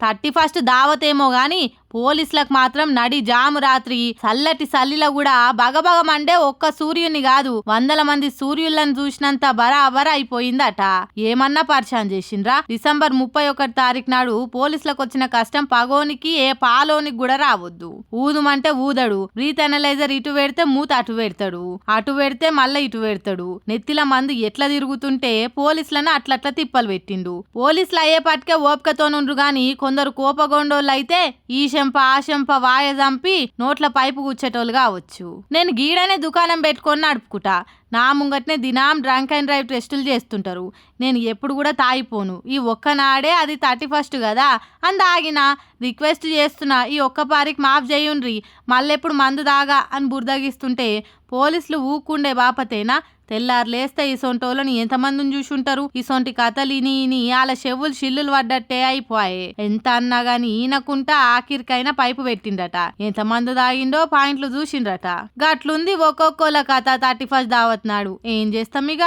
31 దావతేమో గాని పోలీసులకు మాత్రం నడి జాము రాత్రి చల్లటి చల్లిలో కూడా బగబగ మండే ఒక్క సూర్యుని కాదు 100 మంది సూర్యులను చూసినంత బరాబర్ అయిపోయిందట. ఏమన్నా పరిశాన్ చేసిండ్రా? డిసెంబర్ 31 తారీఖు నాడు పోలీసులకు వచ్చిన కష్టం పగోనికి ఏ పాలోనికి కూడా రావద్దు. ఊదుమంటే ఊదడు, బ్రీత్ అనలైజర్ ఇటు పెడితే మూత అటు పెడతాడు, అటు పెడితే మళ్ళీ ఇటు పెడతాడు. నెత్తిల మందు ఎట్లా తిరుగుతుంటే పోలీసులను అట్లట్లా తిప్పలు పెట్టిండు. పోలీసులు అయ్యేపటికే ఓపికతోనుండ్రు గాని కొందరు కోపగొండోళ్ళు అయితే ఈ చెంప ఆ చెంప వాయ చంపి నోట్ల పైపు కూర్చేటోళ్ళు కావచ్చు. నేను గీడనే దుకాణం పెట్టుకొని నడుపుకుంటా. నా ముంగట్నే దినాం డ్రంక్ అండ్ డ్రైవ్ టెస్టులు చేస్తుంటారు. నేను ఎప్పుడు కూడా తాగిపోను. ఈ ఒక్కనాడే అది 31 కదా అని ఆగిన. రిక్వెస్ట్ చేస్తున్నా, ఈ ఒక్క పారికి మాఫ్ చేయుండ్రి, మళ్ళెప్పుడు మందు దాగా అని బుర్దగిస్తుంటే పోలీసులు ఊకుండే బాపతేనా? తెల్లారు లేస్తే ఇసొంటోళ్ళని ఎంతమందిని చూసుంటారు. ఇసొంటి కథలు ఇని వాళ్ళ చెవులు చిల్లులు పడ్డట్టే అయిపోయాయి. ఎంత అన్నా గాని ఈయనకుంటా ఆఖరికైనా పైపు పెట్టిండట. ఎంతమంది తాగిండో పాయింట్లు చూసిండ్రట. గట్లుంది ఒక్కొక్కల కథ 31 దావత్ నాడు. ఏం చేస్తాం ఇక.